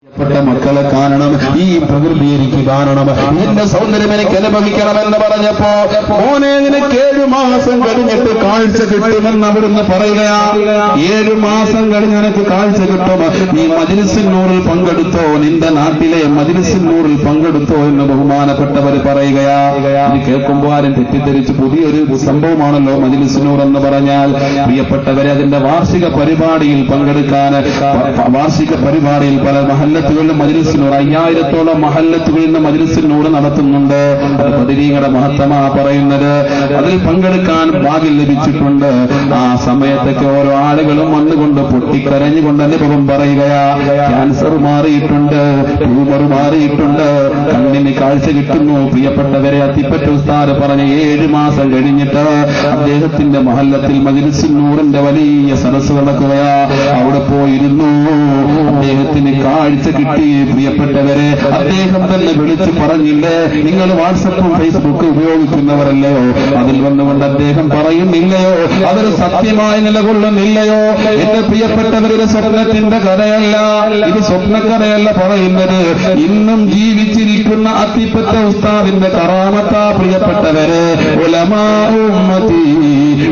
പ്പെട്ട മക്കളെ കാണണം, ഈ പ്രകൃതി എനിക്ക് കാണണം, എന്റെ സൗന്ദര്യം എനിക്ക് അനുഭവിക്കണമെന്ന് പറഞ്ഞപ്പോ മോനെ നിനക്ക് 7 മാസം കഴിഞ്ഞിട്ട് കാഴ്ച കിട്ടുമെന്ന് അവിടുന്ന് പറയുകയാ. 7 മാസം കഴിഞ്ഞ് നിനക്ക് കാഴ്ച കിട്ടും. നീ മജ്‌ലിസുൻ നൂറിൽ പങ്കെടുത്തോ, നിന്റെ നാട്ടിലെ മജ്‌ലിസുൻ നൂറിൽ പങ്കെടുത്തോ എന്ന് ബഹുമാനപ്പെട്ടവർ പറയുകയാ. ഇത് കേൾക്കുമ്പോൾ ആരും തെറ്റിദ്ധരിച്ച് പുതിയൊരു സംഭവമാണല്ലോ മജ്‌ലിസുൻ നൂർ എന്ന് പറഞ്ഞാൽ. പ്രിയപ്പെട്ടവരെ, അതിന്റെ വാർഷിക പരിപാടിയിൽ പങ്കെടുക്കാൻ, വാർഷിക പരിപാടിയിൽ പല മഹല്ലത്തുകളിലും മജ്‌ലിസുൻ നൂർ 5000-ഓളം മഹല്ലത്തുകളിൽ നിന്ന് മജ്‌ലിസുൻ നൂർ നടത്തുന്നുണ്ട്. അത് ബദരീങ്ങളുടെ മഹത്തമാ പറയുന്നത്. അതിൽ പങ്കെടുക്കാൻ ഭാഗ്യം ലഭിച്ചിട്ടുണ്ട്. ആ സമയത്തൊക്കെ ഓരോ ആളുകളും വന്നുകൊണ്ട് പൊട്ടിക്കരഞ്ഞുകൊണ്ട് അനുഭവം പറയുകയാ. ക്യാൻസർ മാറിയിട്ടുണ്ട്, ട്യൂമർ മാറിയിട്ടുണ്ട്, കണ്ണിന് കാഴ്ച കിട്ടുന്നു. പ്രിയപ്പെട്ടവരെ, അത്തിപ്പറ്റ ഉസ്താദ് പറഞ്ഞ 7 മാസം കഴിഞ്ഞിട്ട് അദ്ദേഹത്തിന്റെ മഹല്ലത്തിൽ മജ്‌ലിസുൻ നൂറിന്റെ വലിയ സദസ്സ് നടക്കുകയാ. അവിടെ പോയിരുന്നു, അദ്ദേഹത്തിന് കാഴ്ച കിട്ടി. പ്രിയപ്പെട്ടവരെ, അദ്ദേഹം തന്നെ വിളിച്ചു പറഞ്ഞില്ലേ, നിങ്ങൾ വാട്സപ്പും ഫേസ്ബുക്കും ഉപയോഗിക്കുന്നവരല്ലയോ, അതിൽ വന്നുകൊണ്ട് അദ്ദേഹം പറയുന്നില്ലയോ, അതൊരു സത്യമായി നിലകൊള്ളുന്നില്ലയോ? എന്റെ പ്രിയപ്പെട്ടവരുടെ സ്വപ്നത്തിന്റെ കഥയല്ല ഇത്, സ്വപ്നക്കഥയല്ല പറയുന്നത്. ഇന്നും ജീവിച്ചിരിക്കുന്ന അത്തിപ്പറ്റ ഉസ്താദിന്റെ കറാമത്താ. പ്രിയപ്പെട്ടവരെ, ഉലമാ ഉമ്മത്തി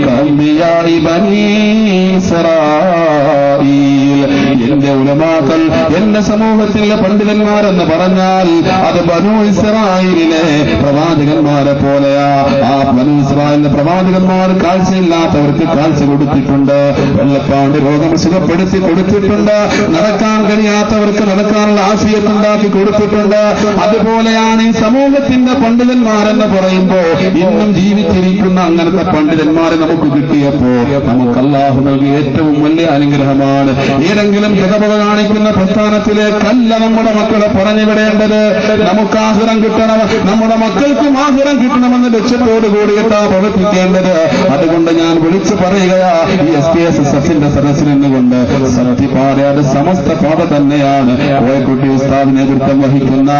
കഅംബിയാഇ ബനീ ഇസ്രായീൽ, എന്റെ ഉലമാക്കൾ, എന്റെ സമൂഹത്തിലെ പണ്ഡിതന്മാരെന്ന് പറഞ്ഞാൽ അത് ബനൂ ഇസ്രായേലിലെ പ്രവാചകന്മാരെ പോലെയാ. ആ ബനൂ ഇസ്രായേലിലെ പ്രവാചകന്മാർ കാഴ്ചയില്ലാത്തവർക്ക് കാഴ്ച കൊടുത്തിട്ടുണ്ട്, വെള്ളപ്പാണ്ട് രോഗം സുഖപ്പെടുത്തി കൊടുത്തിട്ടുണ്ട്, നടക്കാൻ കഴിയാത്തവർക്ക് നടക്കാനുള്ള ആഫിയത്തുണ്ടാക്കി കൊടുത്തിട്ടുണ്ട്. അതുപോലെയാണ് ഈ സമൂഹത്തിന്റെ പണ്ഡിതന്മാരെന്ന് പറയുമ്പോ ഇന്നും ജീവിച്ചിരിക്കുന്ന അങ്ങനത്തെ പണ്ഡിതന്മാരെ നമുക്ക് കിട്ടിയപ്പോ നമുക്ക് അല്ലാഹു നൽകിയ ഏറ്റവും വലിയ അനുഗ്രഹമാണ്. ഏതെങ്കിലും ജഗപക കാണിക്കുന്ന പ്രസ്ഥാനത്തിലേക്കല്ല നമ്മുടെ മക്കളെ പറഞ്ഞുവിടേണ്ടത്. നമുക്ക് ആഖിറം കിട്ടണം, നമ്മുടെ മക്കൾക്കും ആഖിറം കിട്ടണമെന്ന് ലക്ഷ്യത്തോടു കൂടിയിട്ടാ പ്രവർത്തിക്കേണ്ടത്. അതുകൊണ്ട് ഞാൻ വിളിച്ചു പറയുകയാ, ഈ SKSSFന്റെ സദസ്സിൽ നിന്നുകൊണ്ട് സത്യപാതയുടെ സമസ്ത പാത തന്നെയാണ് കോയക്കുട്ടി ഉസ്താദ് നേതൃത്വം വഹിക്കുന്ന,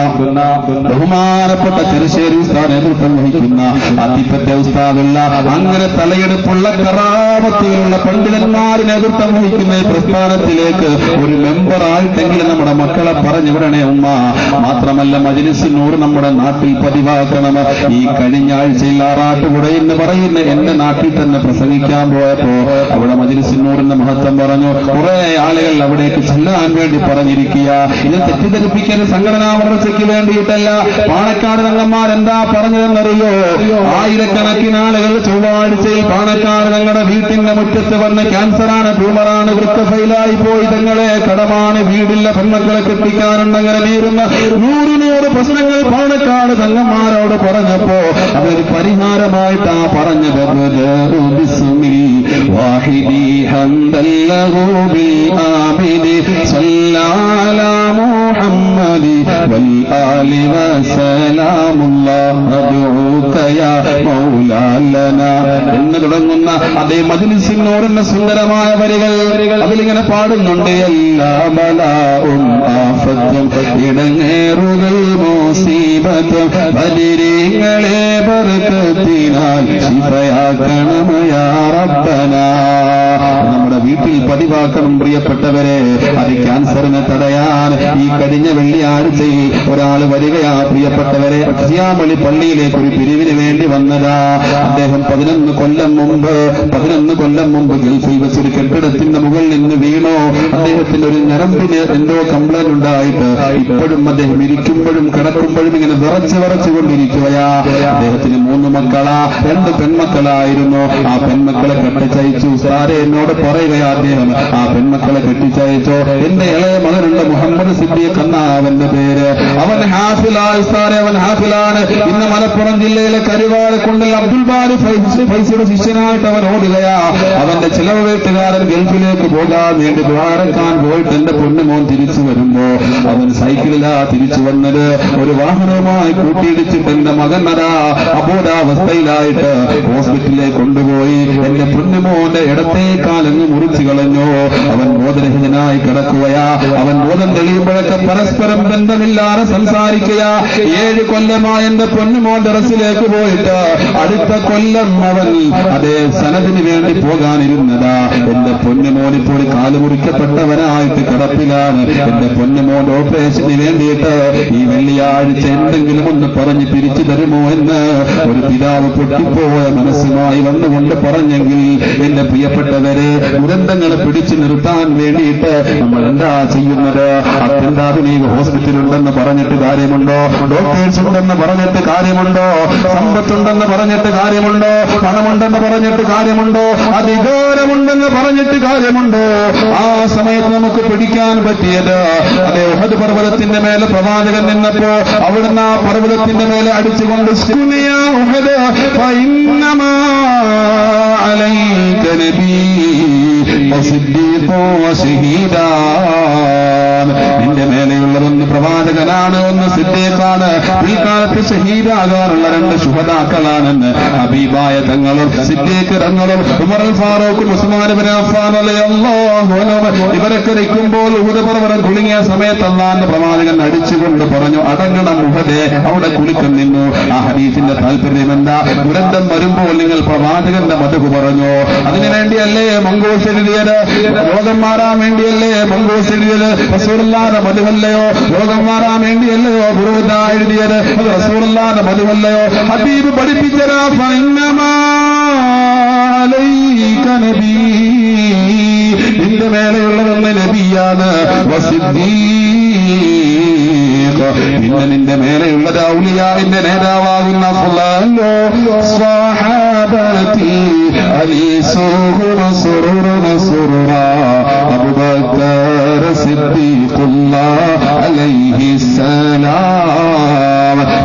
ബഹുമാനപ്പെട്ട ചെറുശ്ശേരി ഉസ്താദ് നേതൃത്വം വഹിക്കുന്ന, അത്തിപ്പറ്റ ഉസ്താദുള്ള, അങ്ങനെ തലയെടുപ്പുള്ള കറാമത്തിലുള്ള പണ്ഡിതന്മാർ നേതൃത്വം വഹിക്കുന്ന ഈ പ്രസ്ഥാനത്തിലേക്ക് ഒരു മെമ്പറായിട്ടെങ്കിലും നമ്മുടെ മക്കളെ പറഞ്ഞു വിടണേ ഉമ്മ. മാത്രമല്ല, മജ്‌ലിസുൻ നൂർ നമ്മുടെ നാട്ടിൽ പതിവാക്കണം. ഈ കഴിഞ്ഞ ആഴ്ചയിൽ ആറാട്ടുപുഴ എന്ന് പറയുന്ന എന്റെ നാട്ടിൽ തന്നെ പ്രസംഗിക്കാൻ പോയപ്പോ അവിടെ മജ്‌ലിസുൻ നൂറിന്റെ മഹത്വം പറഞ്ഞു. കുറെ ആളുകൾ അവിടേക്ക് ചെല്ലാൻ വേണ്ടി പറഞ്ഞിരിക്കുക. ഇത് തെറ്റിദ്ധരിപ്പിക്കാൻ സംഘടനാ വളർച്ചയ്ക്ക് വേണ്ടിയിട്ടല്ല. പാണക്കാട് തങ്ങന്മാർ എന്താ പറഞ്ഞതെന്നറിയോ? ആയിരക്കണക്കിന് ആളുകൾ ചൊവ്വാഴ്ചയിൽ പാണക്കാട് തങ്ങളുടെ വീട്ടിന്റെ മുറ്റത്ത് വന്ന് ക്യാൻസറാണ്, ട്യൂമറാണ്, വൃക്ക ഫെയിലായി പോയി, തങ്ങളെ കടമാണ്, വീടില്ല, പെൺമക്കളെ കെട്ടിക്കാനുണ്ടങ്ങനെ നേരുന്ന 100 പ്രശ്നങ്ങൾ പാണക്കാട് തങ്ങന്മാരോട് പറഞ്ഞപ്പോ അതൊരു പരിഹാരമായിട്ടാ പറഞ്ഞത്. എന്ന് തുടങ്ങുന്ന അതേ മജ്‌ലിസുൻ നൂറിന്റെ സുന്ദരമായ വരികൾ അതിലിങ്ങനെ പാടുന്നുണ്ട്. എല്ലാ ബലാഉം ആഫത്തും ഇടങ്ങേറുകൾ മുസീബത്തും ബദരീങ്ങളെ ബർക്കത്തിനാൽ ശിഫയാക്കണം യാ റബ്ബനാ. നമ്മുടെ വീട്ടിൽ പതിവാക്കണം പ്രിയപ്പെട്ടവരെ. അത് ക്യാൻസറിനെ തടയാൻ ഈ കഴിഞ്ഞ വെള്ളിയാഴ്ചയിൽ ഒരാൾ വരികയാ. പ്രിയപ്പെട്ടവരെ, അക്സിയാമളി പള്ളിയിലേക്ക് ഒരു പിരിവിന് വേണ്ടി വന്നതാ. അദ്ദേഹം 11 കൊല്ലം മുമ്പ് ഗൾഫിൽ വെച്ചൊരു കെട്ടിടത്തിന്റെ മുകളിൽ നിന്ന് വീണോ. അദ്ദേഹത്തിന്റെ ഒരു ഞരമ്പിന് എന്തോ കംപ്ലൈന്റ് ഉണ്ടായിട്ട് ഇപ്പോഴും അദ്ദേഹം ഇരിക്കുമ്പോഴും കിടക്കുമ്പോഴും ഇങ്ങനെ വിറച്ചുകൊണ്ടിരിക്കുകയാ. അദ്ദേഹത്തിന് 3 മക്കളാ, 2 പെൺമക്കളായിരുന്നു. ആ പെൺമക്കളെ കെട്ടിച്ചയച്ചു. സാരെ എന്നോട് പറയുകയാ അദ്ദേഹം, ആ പെൺമക്കളെ കെട്ടിച്ചയച്ചോ. എന്റെ ഇളയ മകനുണ്ട്, മുഹമ്മദ് സിദ്ദീഖ് എന്ന അവന്റെ പേര്. അവൻ ഹാഫിലാണ് സാറെ, അവൻ ഹാഫിലാണ്. ഇന്ന് മലപ്പുറം ജില്ലയിലെ കരുവാട് കൊണ്ടിൽ അബ്ദുൽ ബാരി ഫൈസിയുടെ ശിഷ്യനായിട്ട് അവൻ ഓടുകയാ. അവന്റെ ചിലവ് വീട്ടുകാരൻ ഗൾഫിലേക്ക് പോകാൻ വേണ്ടി ദ്വാരക്കാൻ പോയിട്ട് എന്റെ പൊന്നുമോൻ തിരിച്ചു വരുമ്പോ അവൻ സൈക്കിളിലാ തിരിച്ചു വന്നത്. ഒരു വാഹനവുമായി കൂട്ടിയിടിച്ചിട്ട് എന്റെ മകൻ അതാ അബോധാവസ്ഥയിലായിട്ട് ഹോസ്പിറ്റലിലേക്ക് കൊണ്ടുപോയി. എന്റെ പൊന്നുമോന്റെ ഇടത്തേക്കാലങ്ങ് മുറിച്ചു കളഞ്ഞു. അവൻ ബോധരഹിതനായി കിടക്കുകയാ. അവൻ ബോധം തെളിയുമ്പോഴൊക്കെ പരസ്പരം ബന്ധമില്ലാതെ സംസാരിക്കുക. 7 കൊല്ലമായി എന്റെ പൊന്നുമോൻ ദറസിലേക്ക് പോയിട്ട് അടുത്ത കൊല്ലം അവൻ അതേ സനദിന് വേണ്ടി പോകാനിരുന്നതാ. എന്റെ പൊന്നുമോൻ ഇപ്പോൾ കാലുമുറിക്കപ്പെട്ടവനായിട്ട് കിടപ്പിലാണ്. എന്റെ പൊന്നുമോന്റെ ഓപ്പറേഷന് വേണ്ടിയിട്ട് ഈ വെള്ളിയാഴ്ച എന്തെങ്കിലും ഒന്ന് പറഞ്ഞ് പിരിച്ചു തരുമോ എന്ന് ഒരു പിതാവ് പൊട്ടിപ്പോയ മനസ്സുമായി വന്നുകൊണ്ട് പറഞ്ഞെങ്കിൽ എന്റെ പ്രിയപ്പെട്ടവരെ, ദുരന്തങ്ങളെ പിടിച്ചു നിർത്താൻ വേണ്ടിയിട്ട് നമ്മൾ എന്താ ചെയ്യുന്നത്? അത്യന്താധുനിക ഹോസ്പിറ്റലുണ്ടെന്ന് പറഞ്ഞിട്ട് കാര്യമുണ്ടോ? ഡോക്ടേഴ്സ് ഉണ്ടെന്ന് പറഞ്ഞിട്ട് കാര്യമുണ്ടോ? സമ്പത്തുണ്ടെന്ന് പറഞ്ഞിട്ട് കാര്യമുണ്ടോ? പണമുണ്ടെന്ന് പറഞ്ഞിട്ട് കാര്യമുണ്ടോ? അധികാരമുണ്ടെന്ന് പറഞ്ഞിട്ട് കാര്യമുണ്ടോ? ആ സമയത്ത് നമുക്ക് പിടിക്കാൻ പറ്റിയത് അതേ ഉഹദ് പർവ്വതത്തിന്റെ മേലെ പ്രവാചകൻ നിന്നപ്പോ അവിടുന്ന് ആ പർവ്വതത്തിന്റെ മേലെ അടിച്ചുകൊണ്ട് നിന്റെ മേലെയുള്ളതൊന്ന് പ്രവാചകനാണ്, ഒന്ന് സിദ്ദീഖാണ്. പിൽക്കാലത്ത് ഷഹീദാകാറുള്ള 2 ശുഹദാക്കളാണെന്ന് ഹബീബായ തങ്ങളും സിദ്ദീഖ് തങ്ങളും ഉമറുൽ ഫാറൂഖും ഉസ്മാൻ ഇബ്നു അഫ്ഫാൻ റളിയല്ലാഹു അൻഹു ഇവരൊക്കെ നിൽക്കുമ്പോൾ ഉഹദ് പർവ്വതം കുലുങ്ങിയ സമയത്ത് അല്ലാഹുവിന്റെ പ്രവാചകൻ അടിച്ചുകൊണ്ട് പറഞ്ഞു, അടങ്ങണം ഉഹദേ, അവിടെ കുലുക്കം നിന്നു. ആ ഹദീസിന്റെ താല്പര്യം എന്താ? ദുരന്തം വരുമ്പോൾ നിങ്ങൾ പ്രവാചകന്റെ മതകു പറഞ്ഞു. അതിനു വേണ്ടിയല്ലേ മങ്കൂസ് എഴുതിയത്? രോഗം മാറാൻ വേണ്ടിയല്ലേ മങ്കൂസ് എഴുതിയത്? റസൂലുള്ളാഹിന്റെ മതമല്ലയോ? രോഗം മാറാൻ വേണ്ടിയല്ലയോ ബുറൂദ എഴുതിയത്? അത് റസൂലുള്ളാഹിന്റെ മതമല്ലയോ? ഹബീബ് പഠിപ്പിച്ചതാ, ഫഇന്നമാ അലൈക നബി, നിന്റെ മേലെയുള്ളതൊന്ന് നബിയാണ്. പിന്നെ നിന്റെ മേലെയുള്ളത് ഔലിയാവിന്റെ നേതാവാകുന്ന സ്വഹാബത്തി അലീസുഹുറ സുറുറ സുറുറ അബൂബക്കർ സിദ്ദീഖുല്ലാഹ് അലൈഹിസ്സലാം.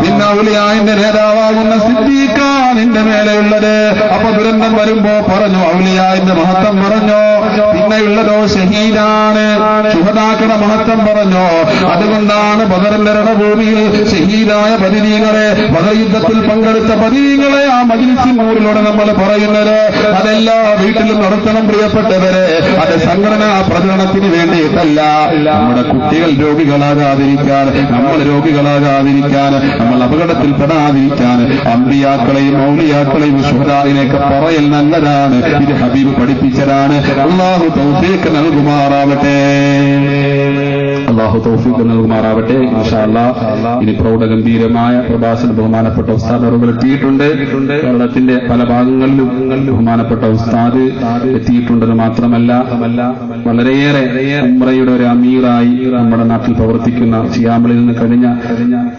പിന്നെ ഔലിയാവിന്റെ നേതാവാകുന്ന സിദ്ദീഖ നിന്റെ മേലെയുള്ളത്. അപ്പൊ ദുരന്തം വരുമ്പോ പറഞ്ഞു ഔലിയാവിന്റെ മഹത്വം പറഞ്ഞു. പിന്നെയുള്ളതോ ഷഹീദാണ്, ശുഹദാക്കളുടെ മഹത്വം പറഞ്ഞു. അതുകൊണ്ടാണ് ബദറിന്റെ രണഭൂമിയിൽ ഷഹീദായ ബദരീങ്ങളെ, ബദർ യുദ്ധത്തിൽ പങ്കെടുത്ത ബദരീങ്ങളെ ആ മജ്ലിസിൻ നൂറിലൂടെ നമ്മൾ പറയുന്നത്. അതെല്ലാ വീട്ടിലും നടത്തണം പ്രിയപ്പെട്ടവരെ. അത് സംഘടനാ പ്രചരണത്തിന് വേണ്ടിയിട്ടല്ല. നമ്മുടെ കുട്ടികൾ രോഗികളാകാതിരിക്കാൻ, നമ്മൾ രോഗികളാകാതിരിക്കാൻ, നമ്മൾ അപകടത്തിൽപ്പെടാതിരിക്കാൻ അമ്പിയാക്കളെയും ഔലിയാക്കളെയും ശുഹദായിനെയൊക്കെ പറയൽ നല്ലതാണ്. ഇത് ഹബീബ് പഠിപ്പിച്ചതാണ്. അല്ലാഹു തൗഫീഖ് നൽകുമാറാവട്ടെ. അല്ലാഹു തൗഫീഖ് നൽകുമാറാവട്ടെ. ഇൻഷാ അല്ലാഹ് ഇനി പ്രൗഢഗംഭീരമായ പ്രഭാഷണം ബഹുമാനപ്പെട്ട ഉസ്താദ് അവர்கள் എത്തിയിട്ടുണ്ട്. കേരളത്തിന്റെ പല ഭാഗങ്ങളിലും ബഹുമാനപ്പെട്ട ഉസ്താദ് എത്തിയിട്ടുണ്ടെന്ന് മാത്രമല്ല, വളരെയേറെ ഉംറയുടെ ഒരു അമീറായി നമ്മുടെ നാട്ടിൽ പ്രവർത്തിക്കുന്ന ഷിയാമിൽ നിന്ന് കഴിഞ്ഞ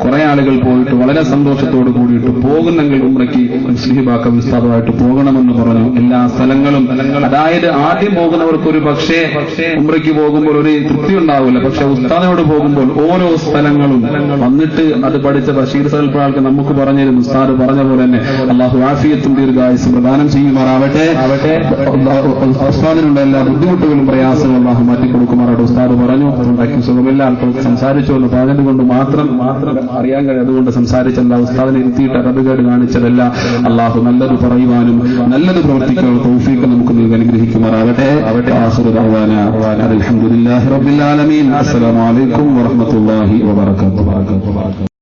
കുറെ ആളുകൾ പോയിട്ട് വളരെ സന്തോഷത്തോട് കൂടിയിട്ട് പോകുന്നെങ്കിൽ ഉംറയ്ക്ക് മുസ്ലിഹിബാക്ക ഉസ്താദുമായിട്ട് പോകണമെന്ന് പറഞ്ഞു. എല്ലാ സ്ഥലങ്ങളും, അതായത് ആദ്യം പോകുന്നവർക്ക് ഒരു പക്ഷേ ഉംറയ്ക്ക് പോകുമ്പോൾ ഒരു തൃപ്തി ഉണ്ടാവില്ല. പക്ഷെ ഉസ്താദിനോട് പോകുമ്പോൾ ഓരോ സ്ഥലങ്ങളും വന്നിട്ട് അത് പഠിച്ച ബഷീർ സൽപ്പാൾക്ക് നമുക്ക് പറഞ്ഞിരുന്നു. ഉസ്താദ് പറഞ്ഞ പോലെ തന്നെ അള്ളാഹു ആഫിയത്തും ദീർഘായുസ്സും പ്രദാനം ചെയ്യുമാറാവട്ടെ. ഉസ്താദിനുള്ള എല്ലാ ബുദ്ധിമുട്ടുകളും പ്രയാസങ്ങളും അള്ളാഹു മാറ്റിക്കൊടുക്കുമാറാവട്ടെ. ഉസ്താദ് പറഞ്ഞു ഉണ്ടാക്കി സുഖമില്ല, ആൾക്കാർക്ക് സംസാരിച്ചു എന്ന് പറഞ്ഞതുകൊണ്ട് മാത്രം അറിയാൻ കഴിയും. അതുകൊണ്ട് സംസാരിച്ചല്ല, ഉസ്താദിനെ ഇരുത്തിയിട്ട് അറബുകേട് കാണിച്ചതല്ല. അള്ളാഹു നല്ലത് പറയുവാനും നല്ലത് പ്രവർത്തിക്കാനും തൗഫീഖ് നമുക്ക് അനുഗ്രഹിക്കുമാറാവട്ടെ. ആഖിറു ദഅവാനാ അൽഹംദുലില്ലാഹി റബ്ബിൽ ആലമീൻ. അസ്സലാമു അലൈക്കും വറഹ്മത്തുള്ളാഹി വബറകാതുഹു.